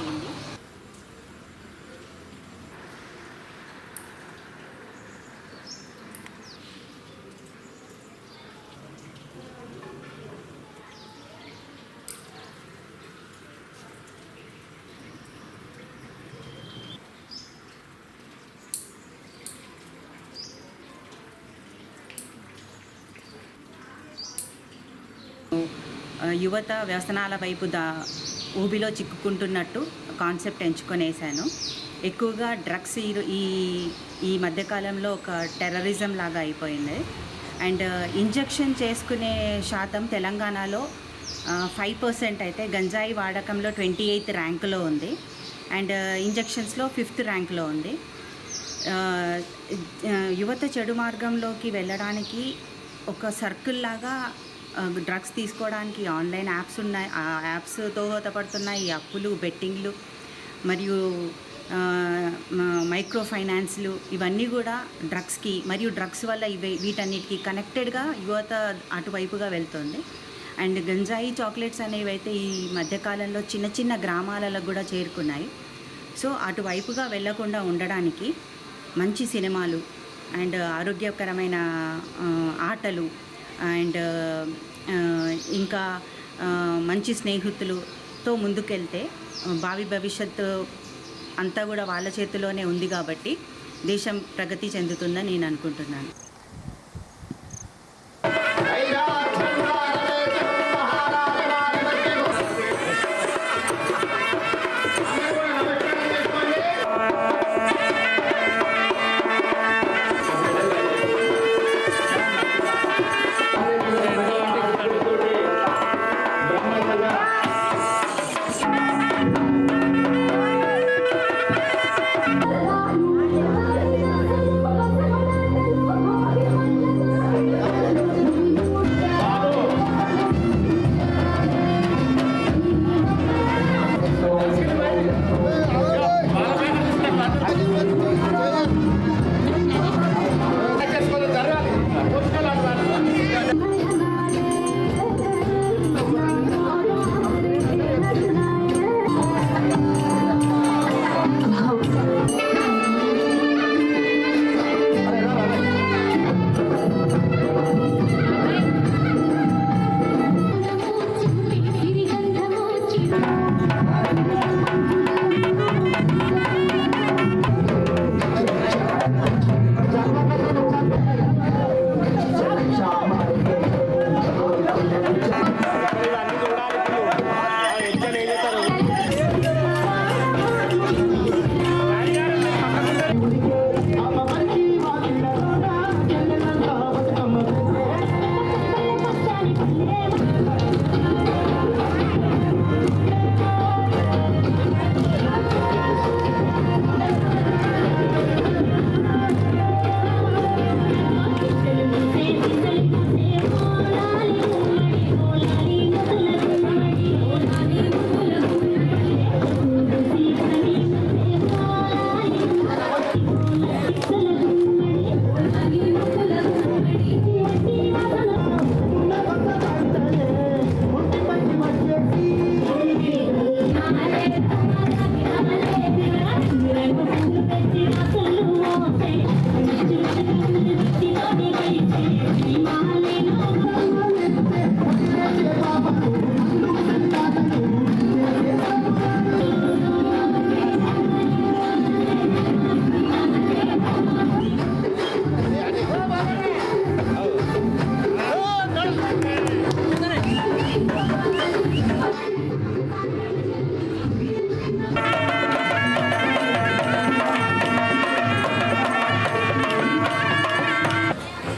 అయింది. యువత వ్యసనాల వైపు ఊబిలో చిక్కుకుంటున్నట్టు కాన్సెప్ట్ ఎంచుకొనేసాను. ఎక్కువగా డ్రగ్స్ ఈ మధ్యకాలంలో ఒక టెర్రరిజం లాగా అయిపోయింది. అండ్ ఇంజెక్షన్ చేసుకునే శాతం తెలంగాణలో 5% అయితే గంజాయి వాడకంలో 28th ర్యాంకులో ఉంది. అండ్ ఇంజెక్షన్స్లో 5th ర్యాంకులో ఉంది. యువత చెడు మార్గంలోకి వెళ్ళడానికి ఒక సర్కిల్ లాగా డ్రగ్స్ తీసుకోవడానికి ఆన్లైన్ యాప్స్ ఉన్నాయి. ఆ యాప్స్తో పడుతున్నాయి అప్పులు, బెట్టింగ్లు మరియు మైక్రో ఫైనాన్స్లు. ఇవన్నీ కూడా డ్రగ్స్కి మరియు డ్రగ్స్ వల్ల వీటన్నిటికీ కనెక్టెడ్గా యువత అటువైపుగా వెళ్తుంది. అండ్ గంజాయి చాక్లెట్స్ అనేవి అయితే ఈ మధ్యకాలంలో చిన్న చిన్న గ్రామాలలో కూడా చేరుకున్నాయి. సో అటువైపుగా వెళ్లకుండా ఉండడానికి మంచి సినిమాలు అండ్ ఆరోగ్యకరమైన ఆటలు అండ్ ఇంకా మంచి స్నేహితులతో ముందుకెళ్తే భావి భవిష్యత్తు అంతా కూడా వాళ్ళ చేతిలోనే ఉంది. కాబట్టి దేశం ప్రగతి చెందుతుందని నేను అనుకుంటున్నాను.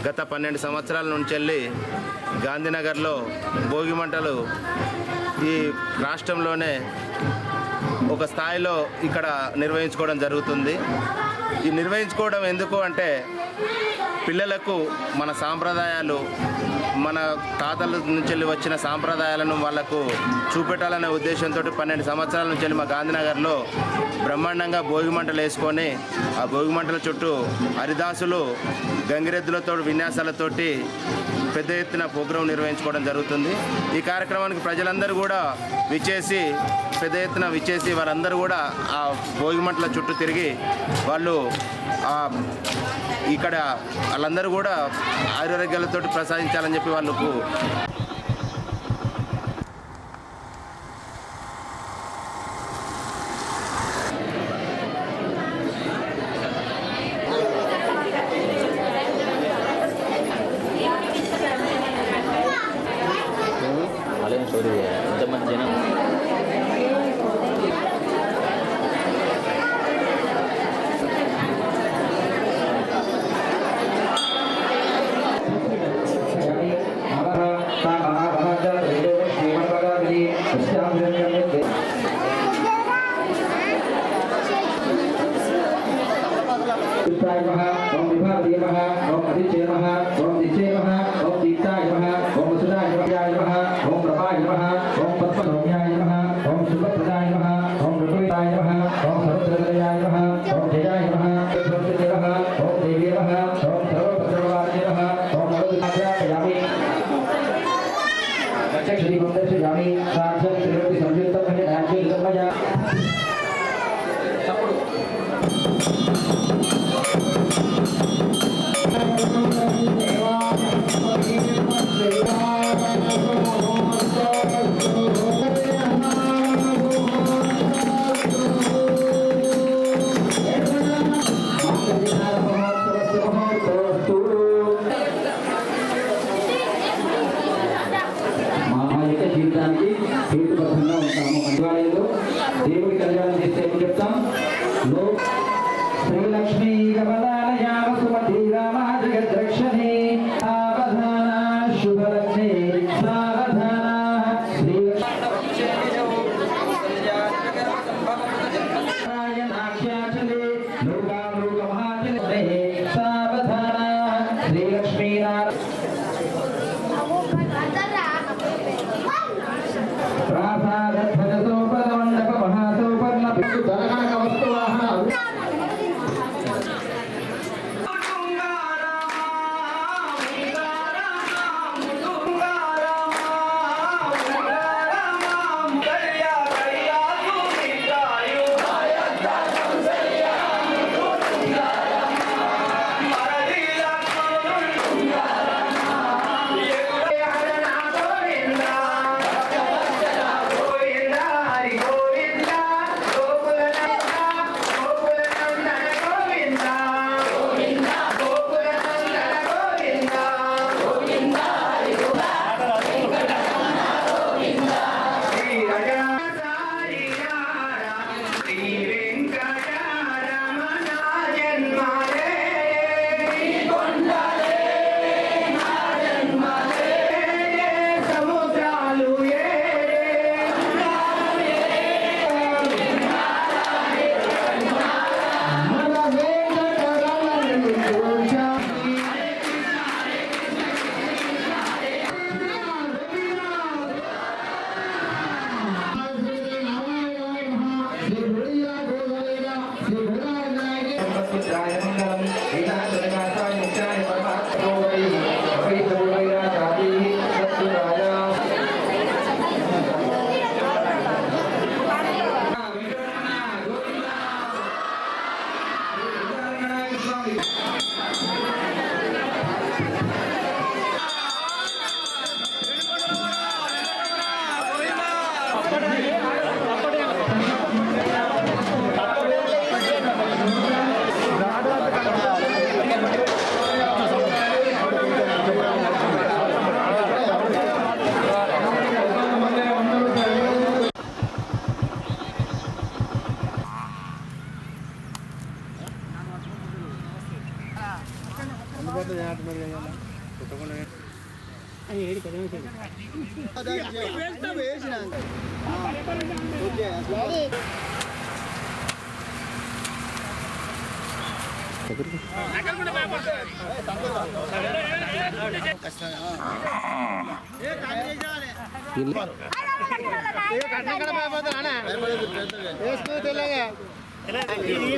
గత 12 సంవత్సరాల నుంచి వెళ్ళి గాంధీనగర్లో భోగి మంటలు ఈ రాష్ట్రంలోనే ఒక స్థాయిలో ఇక్కడ నిర్వహించుకోవడం జరుగుతుంది. ఈ నిర్వహించుకోవడం ఎందుకు అంటే పిల్లలకు మన సాంప్రదాయాలు, మన తాతల నుంచి వచ్చిన సాంప్రదాయాలను వాళ్ళకు చూపెట్టాలనే ఉద్దేశంతో 12 సంవత్సరాల నుంచి మా గాంధీనగర్లో బ్రహ్మాండంగా భోగి మంటలు వేసుకొని ఆ భోగి మంటల చుట్టూ హరిదాసులు గంగిరెద్దులతో విన్యాసాలతోటి పెద్ద ఎత్తున ప్రోగ్రాం నిర్వహించుకోవడం జరుగుతుంది. ఈ కార్యక్రమానికి ప్రజలందరూ కూడా పెద్ద ఎత్తున విచ్చేసి వాళ్ళందరూ కూడా ఆ భోగిమంటల చుట్టూ తిరిగి వాళ్ళు ఇక్కడ వాళ్ళందరూ కూడా ఆరోగ్యాలతో ప్రసాదించాలని చెప్పి వాళ్ళకు ఎంతమంది జనం హేతుబద్ధంగా ఉంటాము. అందువల్ల దేవుడి కళ్యాణం చేస్తే ఏం చెప్తాం? శ్రీలక్ష్మీ కమలాలయ వసుమతి రామా జగద్రక్షణే సావధాన శుభలగ్నే సావధాన శ్రీలక్ష్మీ సావధాన శ్రీలక్ష్మీ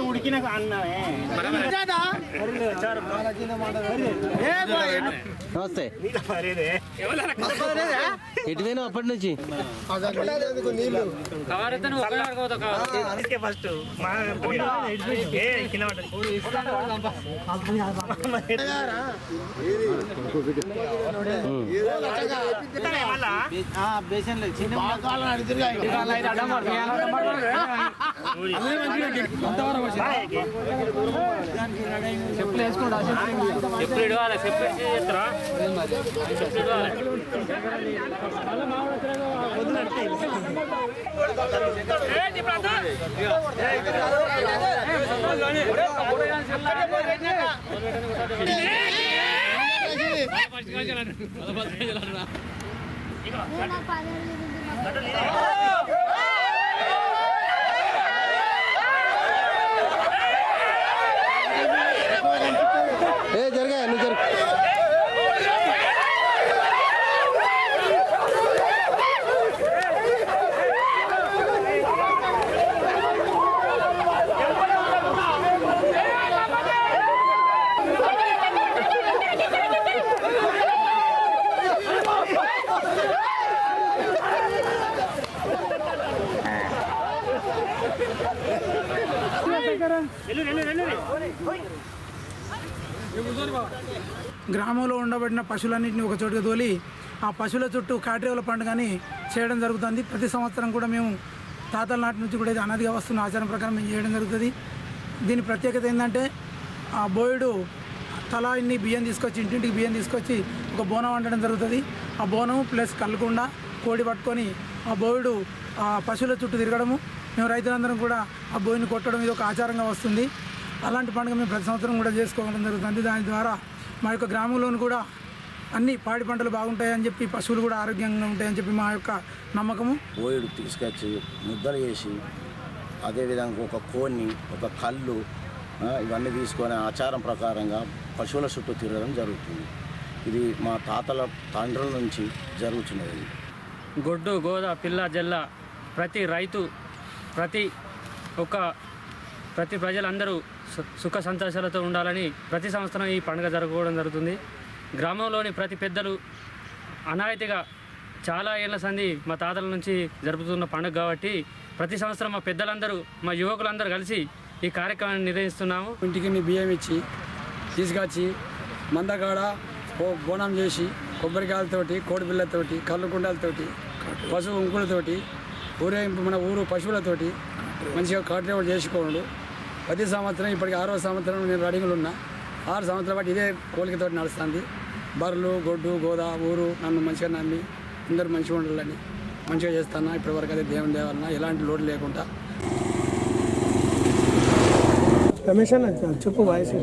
ఉడికిన అన్నమే నమస్తే ఎటువైనా అప్పటి నుంచి ఫస్ట్ జరగా నువ్వు జరుగు గ్రామంలో ఉండబడిన పశువులన్నింటినీ ఒక చోటుగా తోలి ఆ పశువుల చుట్టూ కాట్రేవుల పండుగని చేయడం జరుగుతుంది. ప్రతి సంవత్సరం కూడా మేము తాతల నాటి నుంచి కూడా ఇది అనాదిగా వస్తున్న ఆచారం ప్రకారం మేము చేయడం జరుగుతుంది. దీని ప్రత్యేకత ఏంటంటే ఆ బోయుడు తలా ఇన్ని బియ్యం తీసుకొచ్చి ఇంటింటికి బియ్యం తీసుకొచ్చి ఒక బోనం వండడం జరుగుతుంది. ఆ బోనం ప్లస్ కళ్ళకుండ కోడి పట్టుకొని ఆ బోయుడు ఆ పశువుల చుట్టూ తిరగడము, మేము రైతులందరం కూడా ఆ బోయిని కొట్టడం ఇది ఒక ఆచారంగా వస్తుంది. అలాంటి పండుగ మేము ప్రతి సంవత్సరం కూడా చేసుకోవడం జరుగుతుంది. దాని ద్వారా మా యొక్క గ్రామంలోని కూడా అన్ని పాడి పంటలు బాగుంటాయని చెప్పి పశువులు కూడా ఆరోగ్యంగా ఉంటాయని చెప్పి మా యొక్క నమ్మకము. బోయుడు తీసుకొచ్చి ముద్దలు చేసి అదేవిధంగా ఒక కోన్ని ఒక కళ్ళు ఇవన్నీ తీసుకొని ఆచారం ప్రకారంగా పశువుల చుట్టూ తిరగడం జరుగుతుంది. ఇది మా తాతల తండ్రుల నుంచి జరుగుతున్నది. గొడ్డు గోద పిల్ల జల్ల ప్రతి రైతు ప్రతి ప్రజలందరూ సుఖ సంతోషాలతో ఉండాలని ప్రతి సంవత్సరం ఈ పండుగ జరుపుకోవడం జరుగుతుంది. గ్రామంలోని ప్రతి పెద్దలు అనాయతిగా చాలా ఏళ్ల సంది మా తాతల నుంచి జరుపుతున్న పండుగ కాబట్టి ప్రతి సంవత్సరం మా పెద్దలందరూ మా యువకులందరూ కలిసి ఈ కార్యక్రమాన్ని నిర్వహిస్తున్నాము. ఇంటికి బియ్యం ఇచ్చి తీసుకొచ్చి మందకాడ బోనం చేసి కొబ్బరికాయలతోటి కోడి పిల్లతోటి కళ్ళు కుండాలతోటి పశువు ఉంకులతోటి ఊరేగింపు మన ఊరు పశువులతోటి మంచిగా కాట్రేవులు చేసుకోండు. ప్రతి సంవత్సరం ఇప్పటికి 6వ సంవత్సరం నేను రెడీగా ఉన్నా. 6 సంవత్సరాల బట్టి ఇదే కోలికతోటి నడుస్తుంది. బర్రెలు గొడ్డు గోదా ఊరు నన్ను మంచిగా నమ్మి అందరూ మంచిగా ఉండాలని మంచిగా చేస్తాను. ఇప్పటివరకు అదే దేవుని దేవాలన్నా ఎలాంటి లోటు లేకుండా. రమేష్ అన్న చెప్పు వాయిస్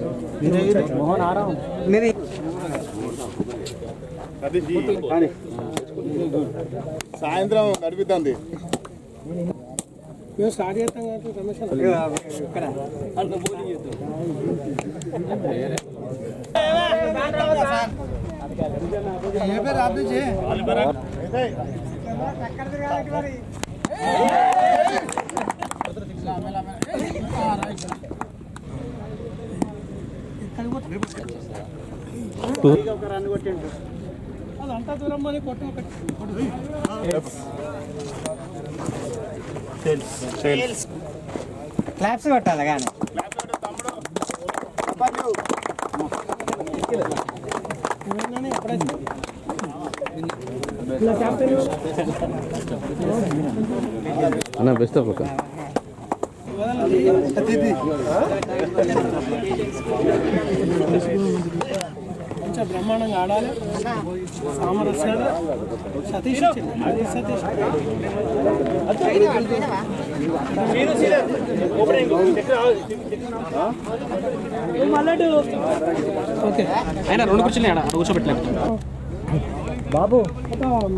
మోహన్ ఆరాం సాయంత్రం నడిపిద్దాంది మేము స్టార్ట్ చేస్తాం కాబట్టి రమేష్ అదంతా దూరం పోయి కొట్టు క్లాప్స్ కొట్టాలి కానీ అన్న బెస్ట్ ఆఫ్ లక్. కొంచెం బ్రహ్మాండంగా ఆడాలి. సామరస్యాలు సతీష్ సతీష్ ఓకే ఆయన 2 కూర్చుని ఆడ కూర్చోబెట్టలేదు. బాబు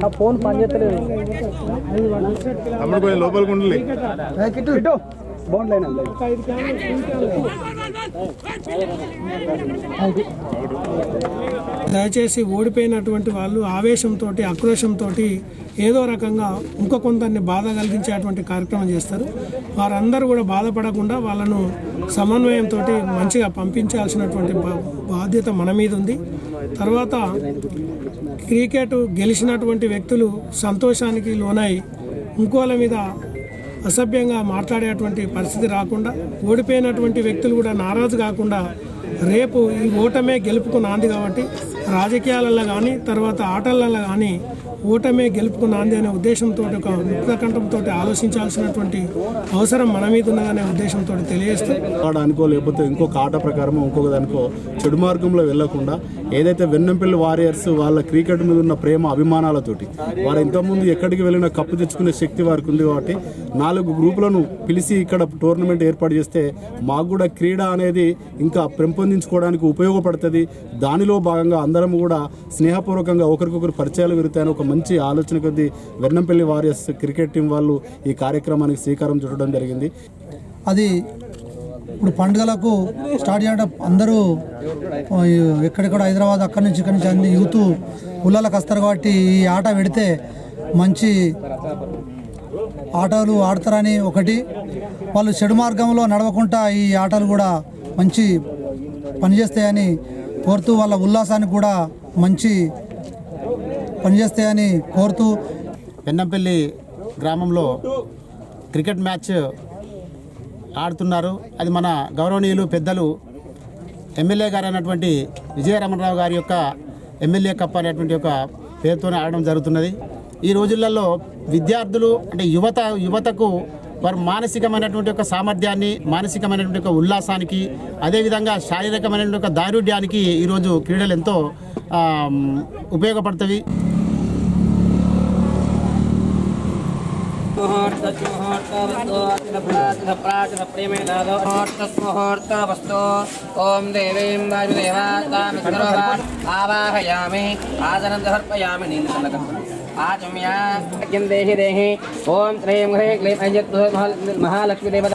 ఆ ఫోన్ పనిచేస్తలేదు. తమ్ముడు కొంచెం లోపలికి ఉండాలి. బాగుంటుంది దయచేసి ఓడిపోయినటువంటి వాళ్ళు ఆవేశంతో ఆక్రోశంతో ఏదో రకంగా ఇంకో కొందరిని బాధ కలిగించేటువంటి కార్యక్రమం చేస్తారు. వారందరూ కూడా బాధపడకుండా వాళ్ళను సమన్వయంతో మంచిగా పంపించాల్సినటువంటి బాధ్యత మన మీద ఉంది. తర్వాత క్రికెట్ గెలిచినటువంటి వ్యక్తులు సంతోషానికి లోనై ఇంకోళ్ళ మీద అసభ్యంగా మాట్లాడేటువంటి పరిస్థితి రాకుండా, ఓడిపోయినటువంటి వ్యక్తులు కూడా నారాజు కాకుండా రేపు ఈ ఓటమే గెలుపుకు నాంది కాబట్టి రాజకీయాలలో కానీ తర్వాత ఆటలలో కానీ ఓటమే గెలుపుకు నాంది అనే ఉద్దేశంతో ఒక ముక్తకంఠంతో ఆలోచించాల్సినటువంటి అవసరం మన మీద ఉన్నదనే ఉద్దేశంతో తెలియజేస్తూ ఆడడానికో లేకపోతే ఇంకొక ఆట ప్రకారం ఇంకొక దానికో చెడు మార్గంలో వెళ్లకుండా ఏదైతే వెన్నంపల్లి వారియర్స్ వాళ్ళ క్రికెట్ మీద ఉన్న ప్రేమ అభిమానాలతోటి వారు ఇంతకుముందు ఎక్కడికి వెళ్ళినా కప్పు తెచ్చుకునే శక్తి వారికి ఉంది కాబట్టి 4 గ్రూపులను పిలిచి ఇక్కడ టోర్నమెంట్ ఏర్పాటు చేస్తే మాకు కూడా క్రీడ అనేది ఇంకా పెంపొందించుకోవడానికి ఉపయోగపడుతుంది. దానిలో భాగంగా అందరం కూడా స్నేహపూర్వకంగా ఒకరికొకరు పరిచయాలు పెరుగుతాయని ఒక మంచి ఆలోచన కొద్దీ వెన్నంపల్లి వారియర్స్ క్రికెట్ టీం వాళ్ళు ఈ కార్యక్రమానికి శ్రీకారం చుట్టడం జరిగింది. అది ఇప్పుడు పండుగలకు స్టార్ట్ చేయడం అందరూ ఎక్కడెక్కడ హైదరాబాద్ అక్కడి నుంచి ఇక్కడి నుంచి అన్ని యూత్ ఊళ్ళకి వస్తారు కాబట్టి ఈ ఆట పెడితే మంచి ఆటలు ఆడతారని ఒకటి, వాళ్ళు చెడు మార్గంలో నడవకుండా ఈ ఆటలు కూడా మంచి పనిచేస్తాయని కోరుతూ వాళ్ళ ఉల్లాసానికి కూడా మంచి పనిచేస్తాయని కోరుతూ వెన్నంపల్లి గ్రామంలో క్రికెట్ మ్యాచ్ ఆడుతున్నారు. అది మన గౌరవనీయులు పెద్దలు ఎమ్మెల్యే గారు అయినటువంటి విజయరమణరావు గారి యొక్క ఎమ్మెల్యే కప్ అనేటువంటి ఒక పేరుతోనే ఆడడం జరుగుతున్నది. ఈ రోజులలో విద్యార్థులు అంటే యువతకు వారు మానసికమైనటువంటి ఒక సామర్థ్యాన్ని, మానసికమైనటువంటి ఒక ఉల్లాసానికి, అదేవిధంగా శారీరకమైనటువంటి ఒక దారుఢ్యానికి ఈరోజు క్రీడలు ఎంతో ఉపయోగపడుతుంది. ఓం దేవీం ఆవాహయామి ఆసనం సమర్పయామి. నీళ్ళు ఆచమ్యం దేహి దేహి. ఓం శ్రీం హ్రీం క్లీం ఐజత్ మహాలక్ష్మి దేవత.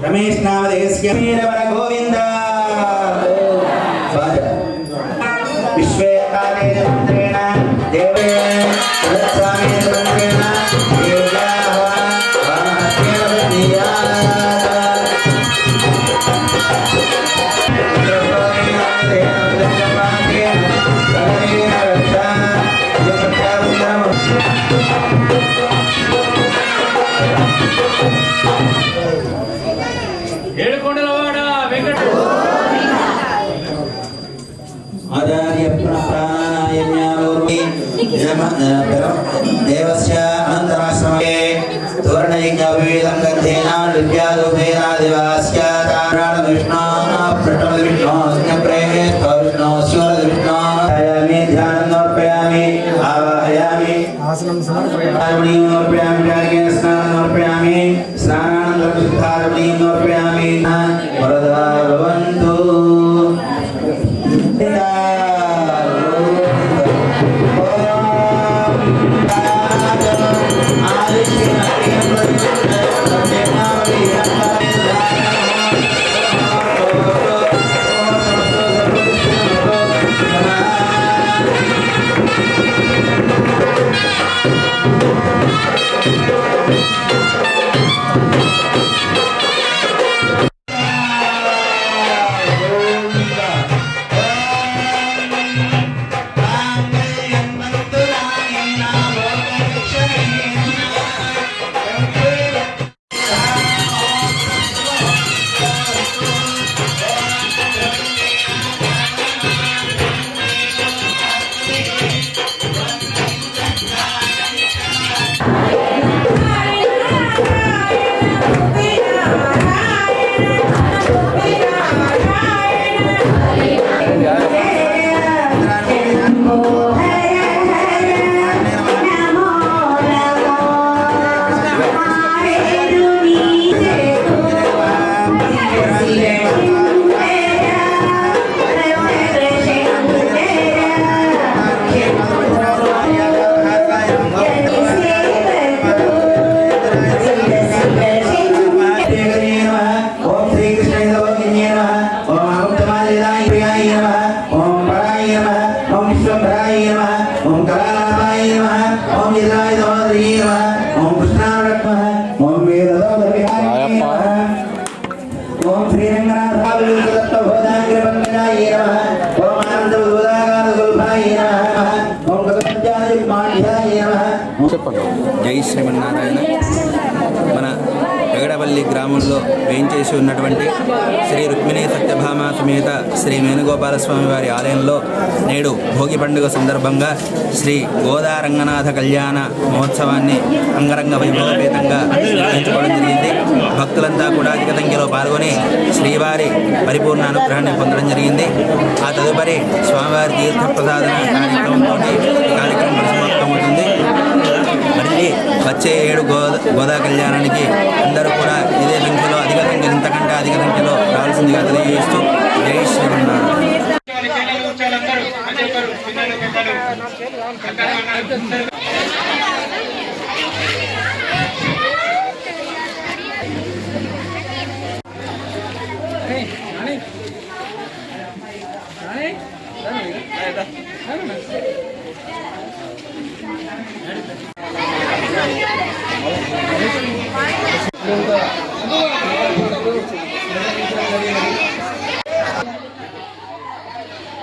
रमेश नामधेयस्य गोविंद विश्वेकाले मंत्रेण देवे स्वामी मंत्रेण देवस्य अनन्तराश्रमे तोरणयज्ञविवेदं गन्धेन विद्यादुभेनादिवास्य ताराणविष्णो प्रथमविष्णो स्नेप्रेमे विष्णो शिवरविष्णो आयामि ध्यानं समर्पयामि आवाहयामि आसनं समर्पयामि समर्पयामि त्यागे स्नानं समर्पयामि स्नानानन्तरं शुद्धारमणीं समर्पयामि वरदा भवन्तु జై శ్రీమన్నారాయణ. మన పెగడపల్లి గ్రామంలో వేయించేసి ఉన్నటువంటి శ్రీ రుక్మిణీ సత్యభామ సమేత శ్రీ వేణుగోపాలస్వామి వారి ఆలయంలో నేడు భోగి పండుగ సందర్భంగా శ్రీ గోదారంగనాథ కళ్యాణ మహోత్సవాన్ని అంగరంగ వైభవపేతంగా నిర్వహించుకోవడం జరిగింది. భక్తులంతా కూడా అధిక సంఖ్యలో పాల్గొని శ్రీవారి పరిపూర్ణ అనుగ్రహాన్ని పొందడం జరిగింది. ఆ తదుపరి స్వామివారి తీర్థ ప్రసాదన కార్యక్రమంతో కార్యక్రమం పరిసమాప్తమవుతుంది. మళ్ళీ వచ్చే 7 గోదా కళ్యాణానికి అందరూ కూడా ఇదే సంఖ్యలో అధిక సంఖ్యలో ఇంతకంటే అధిక సంఖ్యలో రావాల్సిందిగా తెలియజేస్తూ జై శ్రీమన్నారాయణ.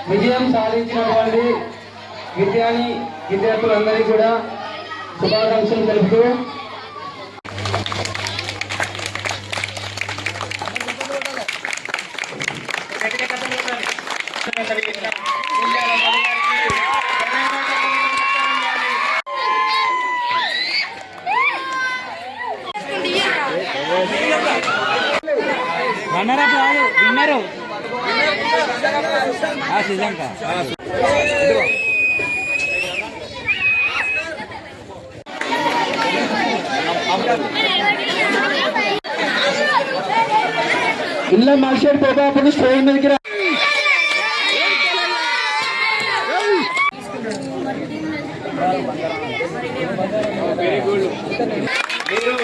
విజయం సాధించినటువంటి విద్యార్థులందరికీ కూడా శుభాకాంక్షలు తెలుపుతూ విన్నరు ఇళ్ళ మార్షల్ పోతాప్పుడు స్ట్రెయిన్ దగ్గర మీరు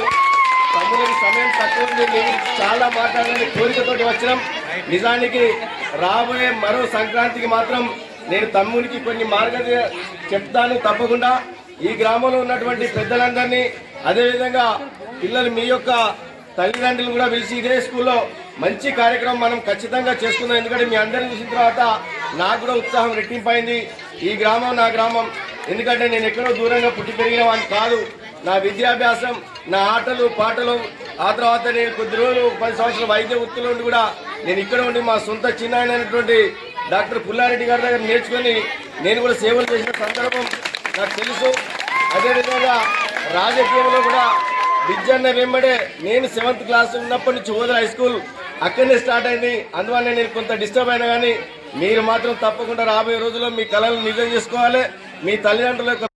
తమ్ముడికి సమయం తక్కువ ఉంది, మీరు చాలా మాట్లాడాలని కోరికతోటి వచ్చినాం. నిజానికి రాబోయే మరో సంక్రాంతికి మాత్రం నేను తమ్మునికి కొన్ని చెప్తాను తప్పకుండా. ఈ గ్రామంలో ఉన్నటువంటి పెద్దలందరినీ, అదేవిధంగా పిల్లలు మీ యొక్క తల్లిదండ్రులు కూడా పిలిచి ఇదే స్కూల్లో మంచి కార్యక్రమం మనం ఖచ్చితంగా చేసుకుందాం. ఎందుకంటే మీ అందరిని చూసిన తర్వాత నాకు కూడా ఉత్సాహం రెట్టింపైంది. ఈ గ్రామం నా గ్రామం. ఎందుకంటే నేను ఎక్కడో దూరంగా పుట్టి పెరిగిన వాడిని కాదు. నా విద్యాభ్యాసం, నా ఆటలు పాటలు, ఆ తర్వాత నేను కొద్ది రోజులు 10 సంవత్సరాల వైద్య వృత్తిలో ఉండి కూడా నేను ఇక్కడ ఉండి మా సొంత చిన్న అయినటువంటి డాక్టర్ పుల్లారెడ్డి గారి దగ్గర నేర్చుకొని నేను కూడా సేవలు చేసిన సందర్భం నాకు తెలుసు. అదేవిధంగా రాజకీయంలో కూడా విద్యన్న వెంబడే నేను 7th క్లాస్ ఉన్నప్పటి నుంచి ఓదల హై స్కూల్ అక్కడనే స్టార్ట్ అయింది. అందువల్ల నేను కొంత డిస్టర్బ్ అయినా కానీ మీరు మాత్రం తప్పకుండా రాబోయే రోజుల్లో మీ కళలను నిజం చేసుకోవాలి. మీ తల్లిదండ్రుల యొక్క